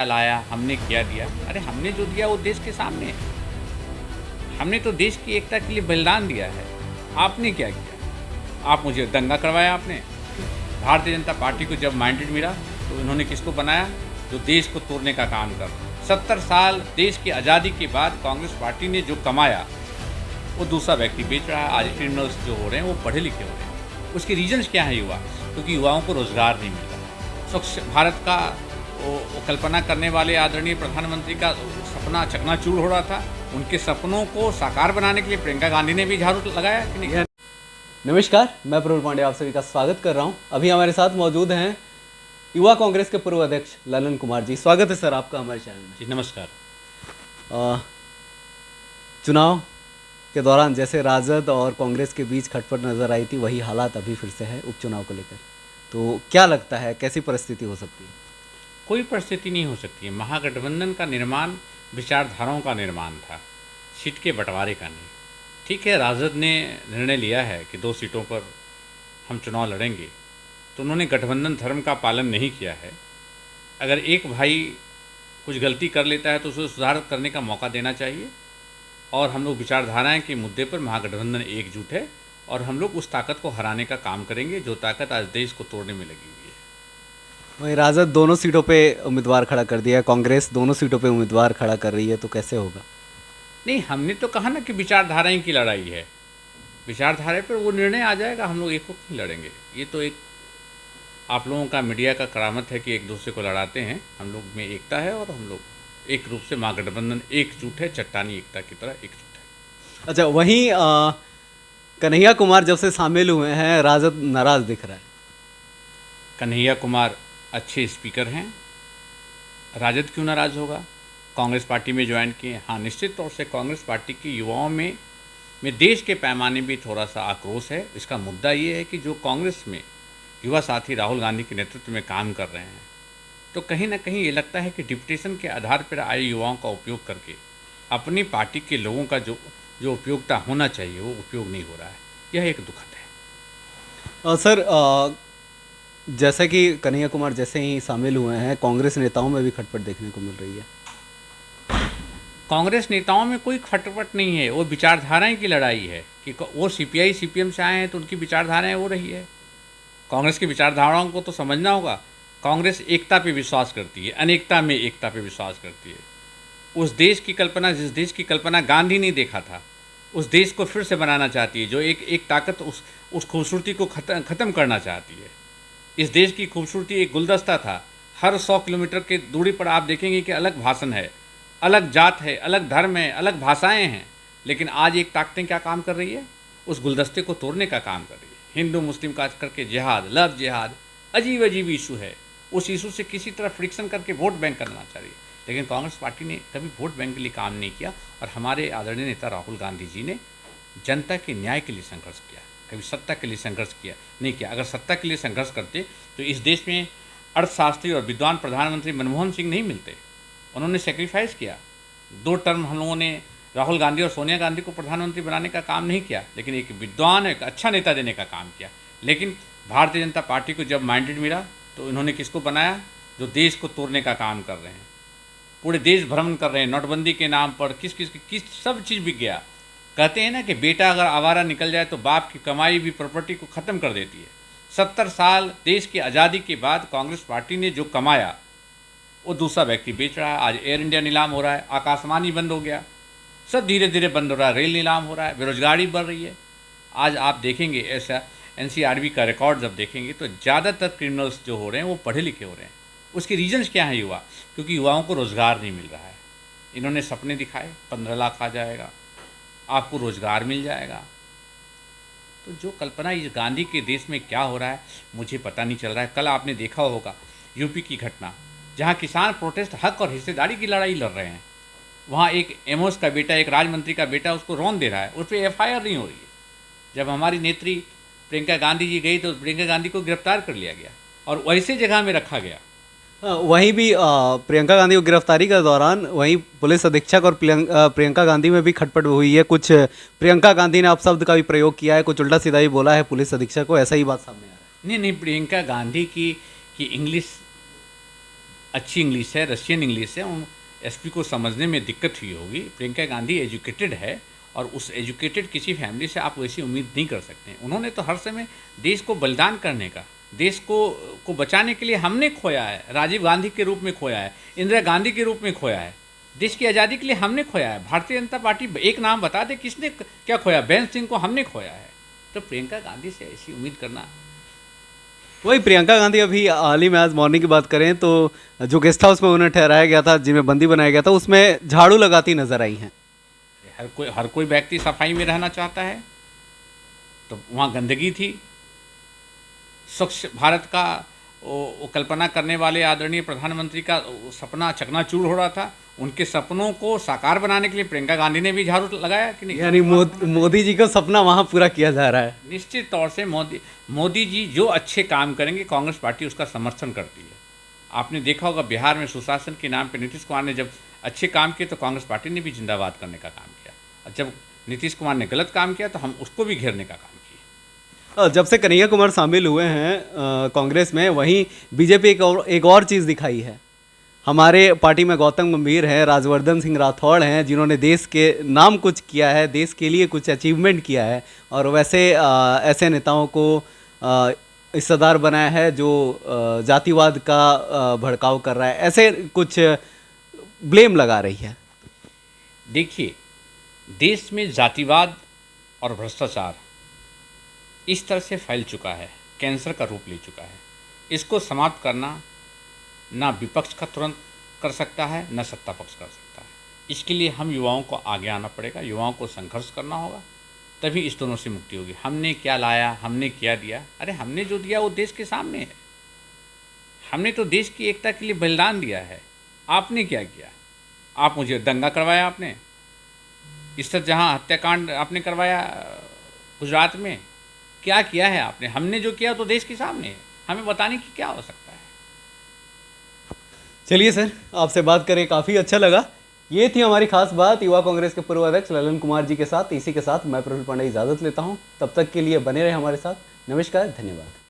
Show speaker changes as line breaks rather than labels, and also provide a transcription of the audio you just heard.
लाया, हमने किया दिया। अरे हमने जो दिया वो देश के सामने है। हमने तो देश की एकता के लिए बलिदान दिया है। आपने क्या किया? आप मुझे दंगा करवाया आपने। भारतीय जनता पार्टी को जब मैंडेट मिला तो इन्होंने किसको बनाया? जो देश को तोड़ने का काम कर। 70 साल देश की आज़ादी के बाद कांग्रेस पार्टी ने जो कमाया वो दूसरा व्यक्ति बेच रहा है। आज क्रिमिनल्स जो हो रहे हैं वो पढ़े लिखे हो रहे हैं। उसके रीजन्स क्या है? युवा, क्योंकि युवाओं को रोज़गार नहीं मिल रहा। स्वच्छ भारत का वो कल्पना करने वाले आदरणीय प्रधानमंत्री का सपना चकनाचूर हो रहा था। उनके सपनों को साकार बनाने के लिए प्रियंका गांधी ने भी झाड़ू लगाया कि नहीं?
नमस्कार, मैं प्रफुल्ल पांडे आप सभी का स्वागत कर रहा हूं। अभी हमारे साथ मौजूद हैं युवा कांग्रेस के पूर्व अध्यक्ष ललन कुमार जी। स्वागत है सर आपका हमारे चैनल में।
जी नमस्कार।
चुनाव के दौरान जैसे राजद और कांग्रेस के बीच खटपट नजर आई थी, वही हालात अभी फिर से है उपचुनाव को लेकर। तो क्या लगता है कैसी परिस्थिति हो सकती है?
कोई परिस्थिति नहीं हो सकती है। महागठबंधन का निर्माण विचारधाराओं का निर्माण था, सीट के बंटवारे का नहीं। ठीक है, राजद ने निर्णय लिया है कि 2 सीटों पर हम चुनाव लड़ेंगे, तो उन्होंने गठबंधन धर्म का पालन नहीं किया है। अगर एक भाई कुछ गलती कर लेता है तो उसे सुधार करने का मौका देना चाहिए। और हम लोग विचारधाराएं के मुद्दे पर महागठबंधन एकजुट है और हम लोग उस ताकत को हराने का काम करेंगे जो ताकत आज देश को तोड़ने में लगी हुई है।
वही राजद दोनों सीटों पे उम्मीदवार खड़ा कर दिया है, कांग्रेस दोनों सीटों पे उम्मीदवार खड़ा कर रही है, तो कैसे होगा?
नहीं, हमने तो कहा ना कि विचारधाराएं की लड़ाई है। विचारधारा पर वो निर्णय आ जाएगा, हम लोग एक वक्त नहीं लड़ेंगे। ये तो एक आप लोगों का मीडिया का करामत है कि एक दूसरे को लड़ाते हैं। हम लोग में एकता है और हम लोग एक रूप से महागठबंधन एकजुट है, चट्टानी एकता की तरह एकजुट है।
अच्छा, वहीं कन्हैया कुमार जब से शामिल हुए हैं राजद नाराज दिख रहा है।
कन्हैया कुमार अच्छे स्पीकर हैं, राजद क्यों नाराज़ होगा? कांग्रेस पार्टी में ज्वाइन किए। हाँ, निश्चित तौर से कांग्रेस पार्टी के युवाओं में देश के पैमाने भी थोड़ा सा आक्रोश है। इसका मुद्दा ये है कि जो कांग्रेस में युवा साथी राहुल गांधी के नेतृत्व में काम कर रहे हैं, तो कहीं ना कहीं ये लगता है कि डिप्यूटेशन के आधार पर आए युवाओं का उपयोग करके अपनी पार्टी के लोगों का जो उपयोगिता होना चाहिए वो उपयोग नहीं हो रहा है। यह एक दुखद है।
सर, जैसा कि कन्हैया कुमार जैसे ही शामिल हुए हैं, कांग्रेस नेताओं में भी खटपट देखने को मिल रही है।
कांग्रेस नेताओं में कोई खटपट नहीं है, वो विचारधाराएं की लड़ाई है कि वो सीपीआई सीपीएम से आए हैं तो उनकी विचारधाराएं हो रही है। कांग्रेस की विचारधाराओं को तो समझना होगा। कांग्रेस एकता पे विश्वास करती है, अनेकता में एकता पे विश्वास करती है। उस देश की कल्पना, जिस देश की कल्पना गांधी ने देखा था, उस देश को फिर से बनाना चाहती है। जो एक ताकत उस खूबसूरती को ख़त्म करना चाहती है। इस देश की खूबसूरती एक गुलदस्ता था। हर 100 किलोमीटर की दूरी पर आप देखेंगे कि अलग भाषण है, अलग जात है, अलग धर्म है, अलग भाषाएं हैं। लेकिन आज एक ताकतें क्या काम कर रही है? उस गुलदस्ते को तोड़ने का काम कर रही है। हिंदू मुस्लिम का करके जिहाद, लव जिहाद, अजीब अजीब इशू है। उस इशू से किसी तरह फ्रिक्शन करके वोट बैंक करना चाहिए। लेकिन कांग्रेस पार्टी ने कभी वोट बैंक के लिए काम नहीं किया। और हमारे आदरणीय नेता राहुल गांधी जी ने जनता के न्याय के लिए संघर्ष किया, कभी सत्ता के लिए संघर्ष किया नहीं किया। अगर सत्ता के लिए संघर्ष करते तो इस देश में अर्थशास्त्री और विद्वान प्रधानमंत्री मनमोहन सिंह नहीं मिलते। उन्होंने सेक्रीफाइस किया। 2 टर्म हम लोगों ने राहुल गांधी और सोनिया गांधी को प्रधानमंत्री बनाने का काम नहीं किया, लेकिन एक विद्वान, एक अच्छा नेता देने का काम किया। लेकिन भारतीय जनता पार्टी को जब मैंडेट मिला तो इन्होंने किसको बनाया? जो देश को तोड़ने का काम कर रहे हैं, पूरे देश भ्रमण कर रहे हैं। नोटबंदी के नाम पर किस सब चीज़ बिक गया। कहते हैं ना कि बेटा अगर आवारा निकल जाए तो बाप की कमाई भी प्रॉपर्टी को ख़त्म कर देती है। 70 साल देश की आज़ादी के बाद कांग्रेस पार्टी ने जो कमाया वो दूसरा व्यक्ति बेच रहा है। आज एयर इंडिया नीलाम हो रहा है, आकाशवाणी बंद हो गया, सब धीरे धीरे बंद हो रहा है, रेल नीलाम हो रहा है, बेरोजगारी बढ़ रही है। आज आप देखेंगे ऐसा एनसीआरबी का रिकॉर्ड जब देखेंगे तो ज़्यादातर क्रिमिनल्स जो हो रहे हैं वो पढ़े लिखे हो रहे हैं। उसके रीजन्स क्या हैं? युवा, क्योंकि युवाओं को रोज़गार नहीं मिल रहा है। इन्होंने सपने दिखाए 15 लाख आ जाएगा, आपको रोज़गार मिल जाएगा। तो जो कल्पना इस गांधी के देश में क्या हो रहा है मुझे पता नहीं चल रहा है। कल आपने देखा होगा यूपी की घटना, जहां किसान प्रोटेस्ट हक और हिस्सेदारी की लड़ाई लड़ रहे हैं। वहाँ एक एमओस का बेटा, एक राज मंत्री का बेटा उसको रौंद दे रहा है, उस पर एफआईआर नहीं हो रही है। जब हमारी नेत्री प्रियंका गांधी जी गई तो प्रियंका गांधी को गिरफ्तार कर लिया गया और वैसे जगह में रखा गया।
वहीं भी प्रियंका गांधी को गिरफ्तारी के दौरान वहीं पुलिस अधीक्षक और प्रियंका गांधी में भी खटपट हुई है। कुछ प्रियंका गांधी ने अपशब्द का भी प्रयोग किया है, कुछ उल्टा सीधा ही बोला है पुलिस अधीक्षक को, ऐसा ही बात सामने आ रहा है।
नहीं, प्रियंका गांधी की इंग्लिश अच्छी इंग्लिश है, रशियन इंग्लिश है, उन एसपी को समझने में दिक्कत हुई होगी। प्रियंका गांधी एजुकेटेड है और उस एजुकेटेड किसी फैमिली से आप वैसी उम्मीद नहीं कर सकते। उन्होंने तो हर समय देश को बलिदान करने का, देश को बचाने के लिए हमने खोया है, राजीव गांधी के रूप में खोया है, इंदिरा गांधी के रूप में खोया है, देश की आज़ादी के लिए हमने खोया है। भारतीय जनता पार्टी, एक नाम बता दे किसने क्या खोया? बेन सिंह को हमने खोया है। तो प्रियंका गांधी से ऐसी उम्मीद करना।
वही प्रियंका गांधी अभी हाल ही में आज मॉर्निंग की बात करें तो जो गेस्ट हाउस में उन्हें ठहराया गया था, जिनमें बंदी बनाया गया था, उसमें झाड़ू लगाती नजर आई हैं।
हर कोई व्यक्ति सफाई में रहना चाहता है, तो वहाँ गंदगी थी। स्वच्छ भारत का वो कल्पना करने वाले आदरणीय प्रधानमंत्री का सपना चकनाचूर हो रहा था। उनके सपनों को साकार बनाने के लिए प्रियंका गांधी ने भी झाड़ू लगाया कि नहीं?
यानी मोदी जी का सपना वहाँ पूरा किया जा रहा है।
निश्चित तौर से मोदी जी जो अच्छे काम करेंगे, कांग्रेस पार्टी उसका समर्थन करती है। आपने देखा होगा बिहार में सुशासन के नाम पे नीतीश कुमार ने जब अच्छे काम किए तो कांग्रेस पार्टी ने भी जिंदाबाद करने का काम किया, और जब नीतीश कुमार ने गलत काम किया तो हम उसको भी घेरने का काम किया।
जब से कन्हैया कुमार शामिल हुए हैं कांग्रेस में, वहीं बीजेपी एक और चीज़ दिखाई है। हमारे पार्टी में गौतम गंभीर हैं, राजवर्धन सिंह राठौड़ हैं, जिन्होंने देश के नाम कुछ किया है, देश के लिए कुछ अचीवमेंट किया है, और वैसे ऐसे नेताओं को हिस्सेदार बनाया है जो जातिवाद का भड़काव कर रहा है, ऐसे कुछ ब्लेम लगा रही है।
देखिए, देश में जातिवाद और भ्रष्टाचार इस तरह से फैल चुका है, कैंसर का रूप ले चुका है। इसको समाप्त करना ना विपक्ष का तुरंत कर सकता है, ना सत्ता पक्ष कर सकता है। इसके लिए हम युवाओं को आगे आना पड़ेगा, युवाओं को संघर्ष करना होगा, तभी इस दोनों से मुक्ति होगी। हमने क्या लाया, हमने क्या दिया? अरे हमने जो दिया वो देश के सामने है। हमने तो देश की एकता के लिए बलिदान दिया है। आपने क्या किया? आप मुझे दंगा करवाया, आपने इस तरह जहाँ हत्याकांड आपने करवाया गुजरात में, क्या किया है आपने? हमने जो किया तो देश के सामने है, हमें बताने की क्या हो सकता है?
चलिए सर, आपसे बात करें काफ़ी अच्छा लगा। ये थी हमारी खास बात युवा कांग्रेस के पूर्व अध्यक्ष ललन कुमार जी के साथ। इसी के साथ मैं प्रफुल्ल पांडे इजाज़त लेता हूँ। तब तक के लिए बने रहे हमारे साथ। नमस्कार, धन्यवाद।